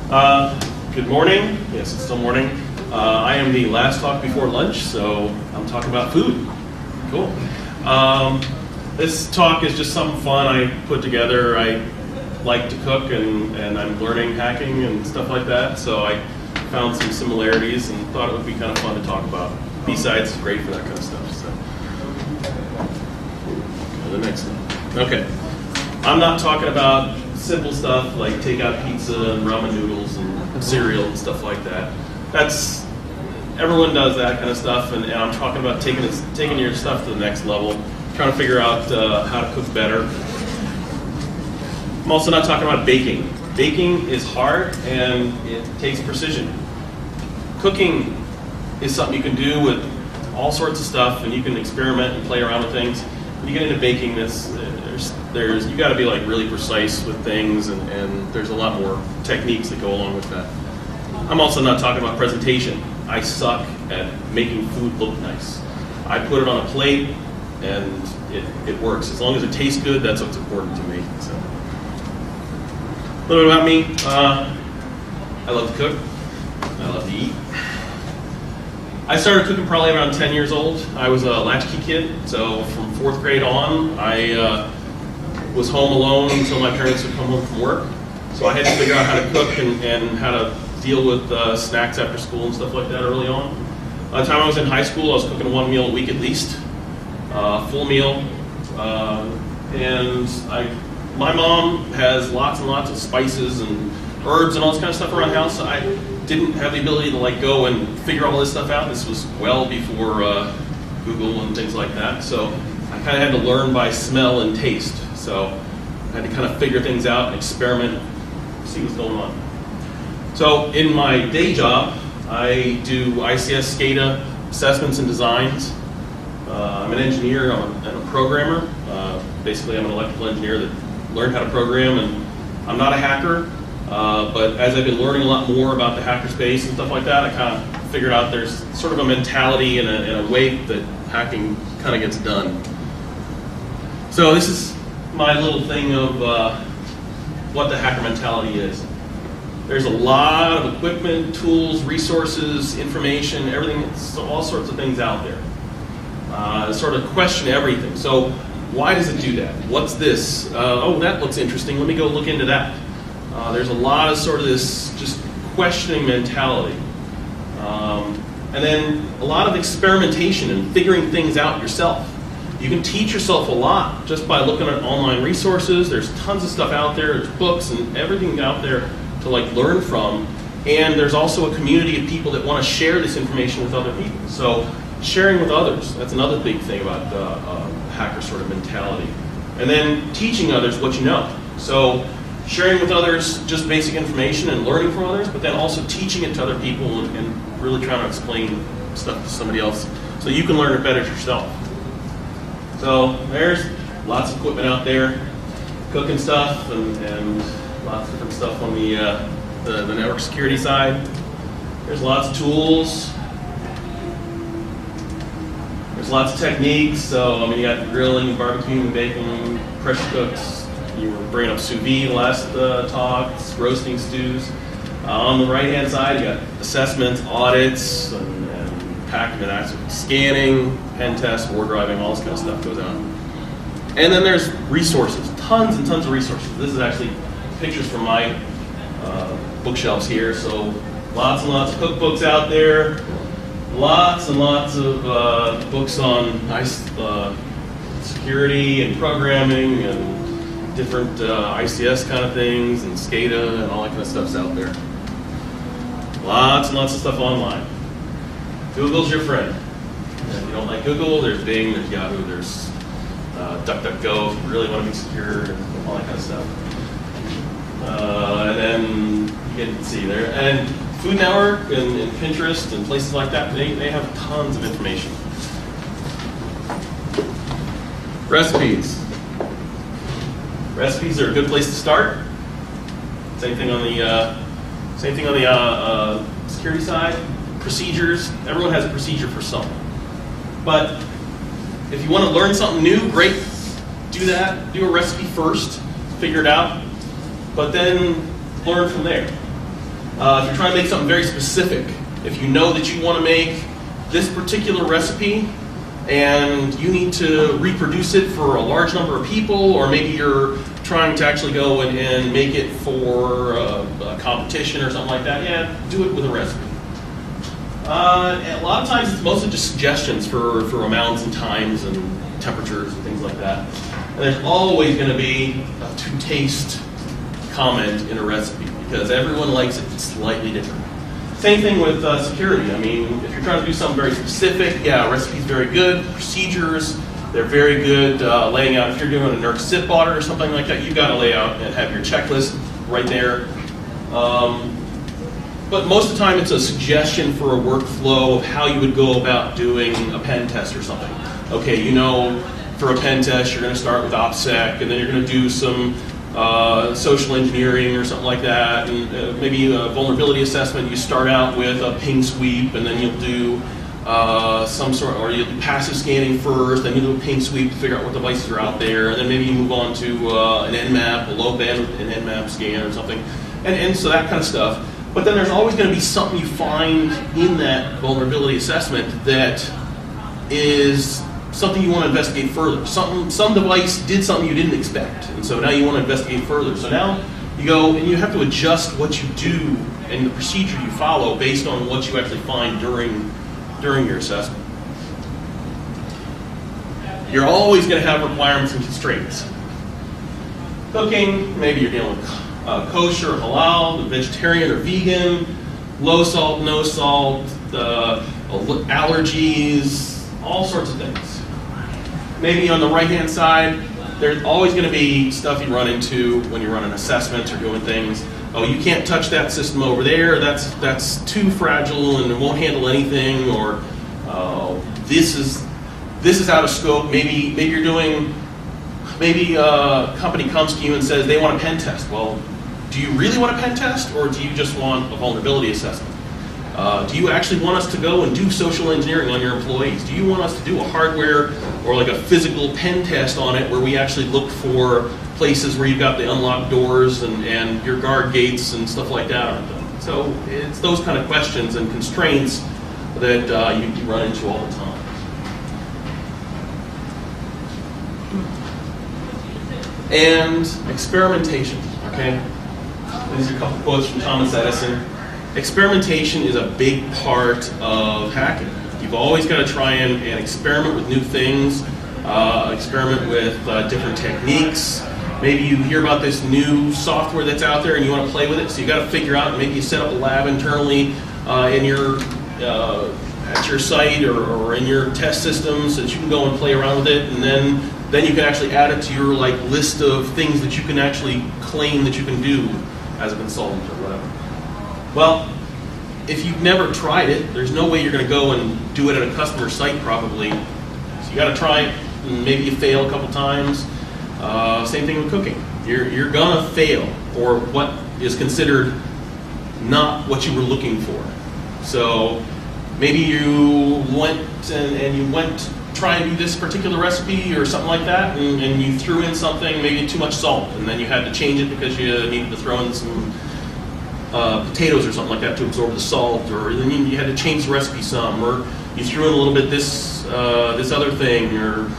Good morning. Yes, it's still morning. I am the last talk before lunch, so I'm talking about food. Cool. This talk is just something fun I put together. I like to cook, and I'm learning hacking and stuff like that, so I found some similarities and thought it would be kind of fun to talk about. BSides is great for that kind of stuff. So, go to the next one. Okay. I'm not talking about simple stuff like takeout pizza and ramen noodles and cereal and stuff like that. Everyone does that kind of stuff, and I'm talking about taking your stuff to the next level, trying to figure out how to cook better. I'm also not talking about baking. Baking is hard and it takes precision. Cooking is something you can do with all sorts of stuff, and you can experiment and play around with things. When you get into baking, you got to be like really precise with things, and there's a lot more techniques that go along with that. I'm also not talking about presentation. I suck at making food look nice. I put it on a plate, and it works. As long as it tastes good, that's what's important to me. So, a little bit about me. I love to cook. I love to eat. I started cooking probably around 10 years old. I was a latchkey kid, so from 4th grade on, I was home alone until my parents would come home from work. So I had to figure out how to cook and how to deal with snacks after school and stuff like that early on. By the time I was in high school, I was cooking 1 meal a week at least, full meal. My mom has lots and lots of spices and herbs and all this kind of stuff around the house. So I didn't have the ability to go and figure all this stuff out. This was well before Google and things like that. So I kind of had to learn by smell and taste. So I had to kind of figure things out and experiment, see what's going on. So in my day job, I do ICS SCADA assessments and designs. I'm an engineer and a programmer. Basically, I'm an electrical engineer that learned how to program, and I'm not a hacker. But as I've been learning a lot more about the hacker space and stuff like that, I kind of figured out there's sort of a mentality and a way that hacking kind of gets done. So this is my little thing of what the hacker mentality is. There's a lot of equipment, tools, resources, information, everything, all sorts of things out there. Sort of question everything. So why does it do that? What's this? Oh, that looks interesting. Let me go look into that. There's a lot of sort of this just questioning mentality. And then a lot of experimentation and figuring things out yourself. You can teach yourself a lot just by looking at online resources. There's tons of stuff out there. There's books and everything out there to learn from. And there's also a community of people that want to share this information with other people. So sharing with others, that's another big thing about hacker sort of mentality. And then teaching others what you know. So sharing with others just basic information and learning from others, but then also teaching it to other people and really trying to explain stuff to somebody else so you can learn it better yourself. So there's lots of equipment out there, cooking stuff and lots of different stuff on the network security side. There's lots of tools. There's lots of techniques. So you got grilling, barbecuing, baking, pressure cooks. You were bringing up sous vide last talk, roasting stews. On the right-hand side, you got assessments, audits, and packing and scanning, pen tests, war driving, all this kind of stuff goes on. And then there's resources, tons and tons of resources. This is actually pictures from my bookshelves here. So lots and lots of cookbooks out there, lots and lots of books on security and programming and different ICS kind of things and SCADA and all that kind of stuff's out there. Lots and lots of stuff online. Google's your friend. If you don't like Google, there's Bing, there's Yahoo, there's DuckDuckGo if you really want to be secure and all that kind of stuff. And then you can see there. And Food Network and Pinterest and places like that, they have tons of information. Recipes. Recipes are a good place to start. Same thing on the security side. Procedures. Everyone has a procedure for something. But if you want to learn something new, great. Do that. Do a recipe first. Figure it out. But then learn from there. If you're trying to make something very specific, if you know that you want to make this particular recipe and you need to reproduce it for a large number of people, or maybe you're trying to actually go and make it for a competition or something like that, yeah, do it with a recipe. A lot of times it's mostly just suggestions for amounts and times and temperatures and things like that. And there's always going to be a to-taste comment in a recipe because everyone likes it slightly different. Same thing with security. I mean, if you're trying to do something very specific, yeah, recipe's very good. Procedures, they're very good laying out. If you're doing a NERC SIP audit or something like that, you've got to lay out and have your checklist right there. But most of the time it's a suggestion for a workflow of how you would go about doing a pen test or something. Okay, you know, for a pen test you're going to start with OPSEC and then you're going to do some social engineering or something like that, and maybe a vulnerability assessment. You start out with a ping sweep and then you'll do some sort, or you'll do passive scanning first, then you do a ping sweep to figure out what devices are out there, and then maybe you move on to an Nmap, a low bandwidth an Nmap scan or something, and so that kind of stuff. But then there's always going to be something you find in that vulnerability assessment that is something you want to investigate further. Some device did something you didn't expect, and so now you want to investigate further. So now you go and you have to adjust what you do and the procedure you follow based on what you actually find during your assessment. You're always going to have requirements and constraints. Cooking, maybe you're dealing with kosher, halal, vegetarian or vegan, low salt, no salt, allergies, all sorts of things. Maybe on the right-hand side, there's always going to be stuff you run into when you're running assessments or doing things. Oh, you can't touch that system over there. That's too fragile and it won't handle anything. Or this is out of scope. Maybe you're doing. Maybe a company comes to you and says they want a pen test. Well, do you really want a pen test, or do you just want a vulnerability assessment? Do you actually want us to go and do social engineering on your employees? Do you want us to do a hardware or like a physical pen test on it where we actually look for places where you've got the unlocked doors and your guard gates and stuff like that on them? So it's those kind of questions and constraints that you run into all the time. And experimentation, okay? These are a couple quotes from Thomas Edison. Experimentation is a big part of hacking. You've always got to try and experiment with new things, experiment with different techniques. Maybe you hear about this new software that's out there and you want to play with it, so you've got to figure out, maybe you set up a lab internally in your at your site or in your test system so that you can go and play around with it, and then you can actually add it to your list of things that you can actually claim that you can do as a consultant or whatever. Well, if you've never tried it, there's no way you're going to go and do it at a customer site probably. So you got to try it, and maybe you fail a couple times. Same thing with cooking. You're going to fail, or what is considered not what you were looking for. So maybe you went and you went to try and do this particular recipe or something like that, and you threw in something, maybe too much salt, and then you had to change it because you needed to throw in some potatoes or something like that to absorb the salt, or then you had to change the recipe some, or you threw in a little bit this other thing, or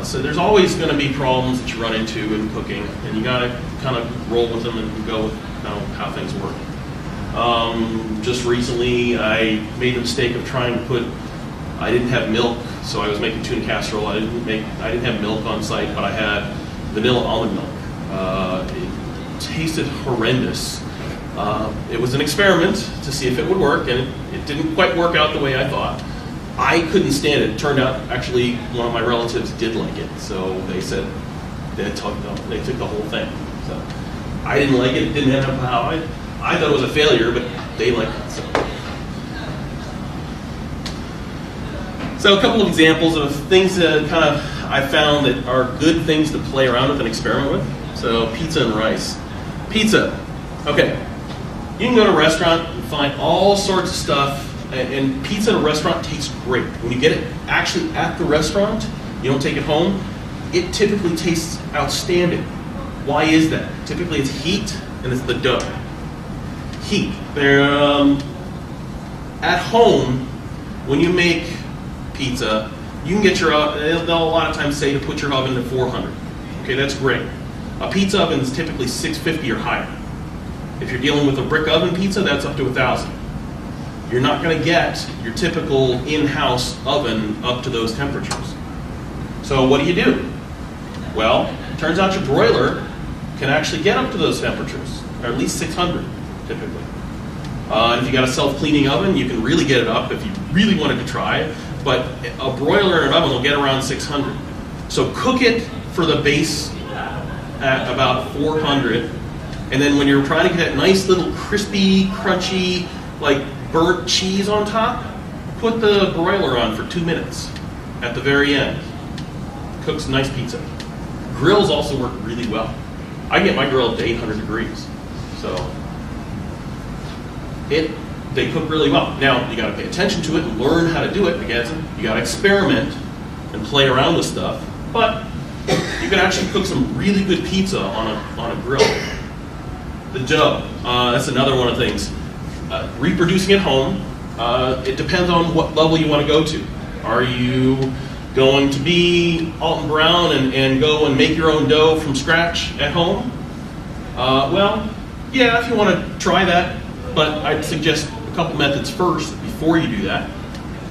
so there's always going to be problems that you run into in cooking, and you got to kind of roll with them and go with how things work. Just recently, I made the mistake of trying to put. I didn't have milk, so I was making tuna casserole. I didn't have milk on site, but I had vanilla almond milk. It tasted horrendous. It was an experiment to see if it would work, and it didn't quite work out the way I thought. I couldn't stand it. It turned out, actually, one of my relatives did like it, so they said they took the whole thing. So I didn't like it. It didn't end up how I thought it was a failure, but they liked it. So a couple of examples of things that I found that are good things to play around with and experiment with. So pizza and rice. Pizza. Okay. You can go to a restaurant and find all sorts of stuff, and pizza at a restaurant tastes great. When you get it actually at the restaurant, you don't take it home, it typically tastes outstanding. Why is that? Typically it's heat and it's the dough. heat. At home, when you make pizza, you can get your, they'll a lot of times say to put your oven to 400. Okay, that's great. A pizza oven is typically 650 or higher. If you're dealing with a brick oven pizza, that's up to 1,000. You're not going to get your typical in-house oven up to those temperatures. So what do? Well, it turns out your broiler can actually get up to those temperatures, or at least 600 typically. And if you got a self-cleaning oven, you can really get it up if you really wanted to try it. But a broiler and an oven will get around 600. So cook it for the base at about 400. And then when you're trying to get that nice little crispy, crunchy, like burnt cheese on top, put the broiler on for 2 minutes at the very end. Cooks nice pizza. Grills also work really well. I get my grill up to 800 degrees. So they cook really well. Now, you got to pay attention to it and learn how to do it. Again, you got to experiment and play around with stuff. But you can actually cook some really good pizza on a grill. The dough, that's another one of the things. Reproducing at home, it depends on what level you want to go to. Are you going to be Alton Brown and go and make your own dough from scratch at home? Well, yeah, if you want to try that, but I'd suggest a couple methods first before you do that.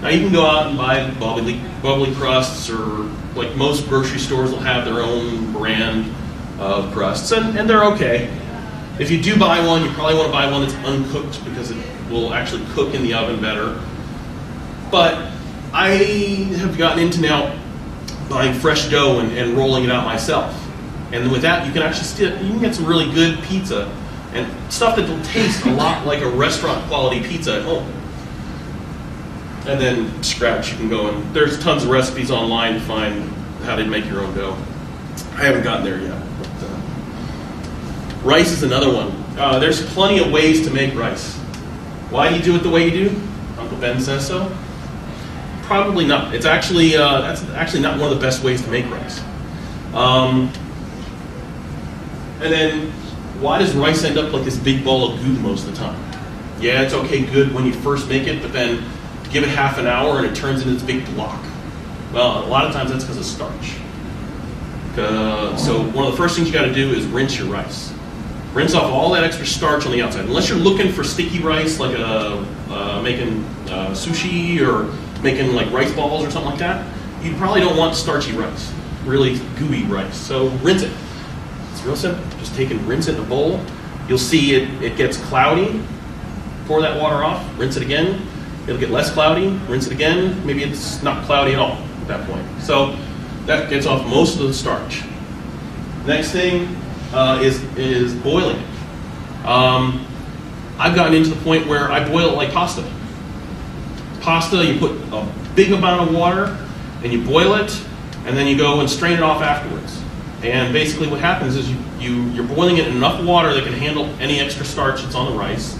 Now you can go out and buy bubbly crusts, or like most grocery stores will have their own brand of crusts, and they're okay. If you do buy one, you probably want to buy one that's uncooked because it will actually cook in the oven better. But I have gotten into now buying fresh dough and rolling it out myself. And with that, you can actually you can get some really good pizza and stuff that will taste a lot like a restaurant quality pizza at home. And then scratch, you can go and there's tons of recipes online to find how to make your own dough. I haven't gotten there yet. But, rice is another one. There's plenty of ways to make rice. Why do you do it the way you do? Uncle Ben says so. Probably not. It's actually that's actually not one of the best ways to make rice. And then, why does rice end up like this big ball of goo most of the time? Yeah, it's okay, good when you first make it, but then give it half an hour and it turns into this big block. Well, a lot of times that's because of starch. So one of the first things you got to do is rinse your rice. Rinse off all that extra starch on the outside. Unless you're looking for sticky rice, like making sushi or making like rice balls or something like that, you probably don't want starchy rice, really gooey rice. So rinse it. It's real simple. Just take and rinse it in a bowl. You'll see it gets cloudy. Pour that water off, rinse it again. It'll get less cloudy, rinse it again. Maybe it's not cloudy at all at that point. So that gets off most of the starch. Next thing is boiling it. I've gotten into the point where I boil it like pasta. Pasta, you put a big amount of water and you boil it, and then you go and strain it off afterwards. And basically what happens is you're boiling it in enough water that can handle any extra starch that's on the rice.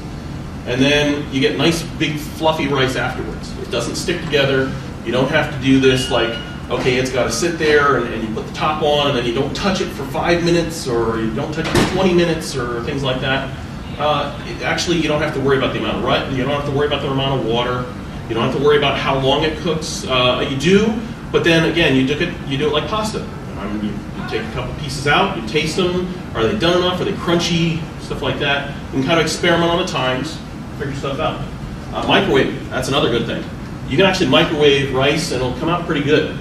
And then you get nice big fluffy rice afterwards. It doesn't stick together. You don't have to do this like, okay, it's got to sit there and you put the top on and then you don't touch it for 5 minutes or you don't touch it for 20 minutes or things like that. Actually, you don't have to worry about the amount of rice. You don't have to worry about the amount of water. You don't have to worry about how long it cooks. You do, but then again, you do it like pasta. You take a couple pieces out, you taste them. Are they done enough? Are they crunchy? Stuff like that. You can kind of experiment on the times. Figure stuff out. Microwave, that's another good thing. You can actually microwave rice and it'll come out pretty good.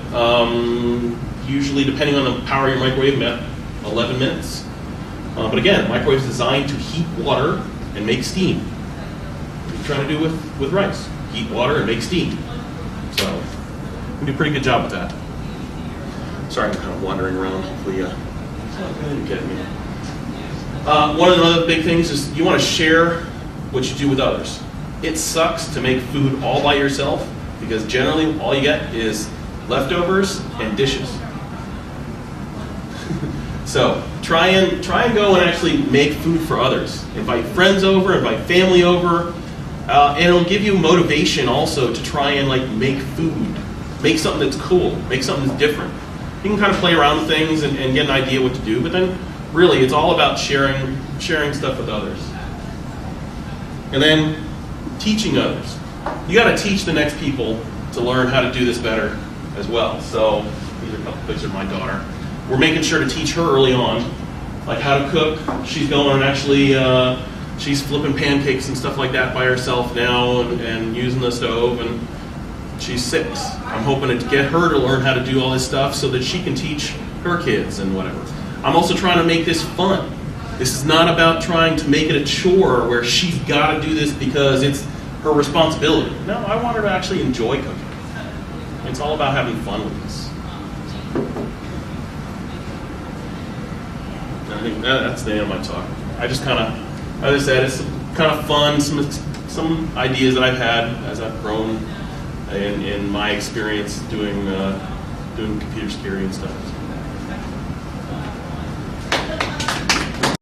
Usually, depending on the power of your microwave, about 11 minutes. But again, microwave is designed to heat water and make steam. What are you trying to do with rice? Heat water and make steam. So, you do a pretty good job with that. Sorry, I'm kind of wandering around. Hopefully, you're getting me. One of the other big things is you want to share what you do with others. It sucks to make food all by yourself because generally all you get is leftovers and dishes. So try and go and actually make food for others. Invite friends over, invite family over, and it'll give you motivation also to try and like make food, make something that's cool, make something that's different. You can kind of play around with things and get an idea what to do, but then really it's all about sharing stuff with others. And then teaching others. You got to teach the next people to learn how to do this better as well. So these are a couple pictures of my daughter. We're making sure to teach her early on, like how to cook. She's going and actually, she's flipping pancakes and stuff like that by herself now and using the stove, and she's 6. I'm hoping to get her to learn how to do all this stuff so that she can teach her kids and whatever. I'm also trying to make this fun. This is not about trying to make it a chore where she's got to do this because it's her responsibility. No, I want her to actually enjoy cooking. It's all about having fun with this. I think that's the end of my talk. I just kind of, as I said, it's kind of fun, some ideas that I've had as I've grown in my experience doing computer security and stuff.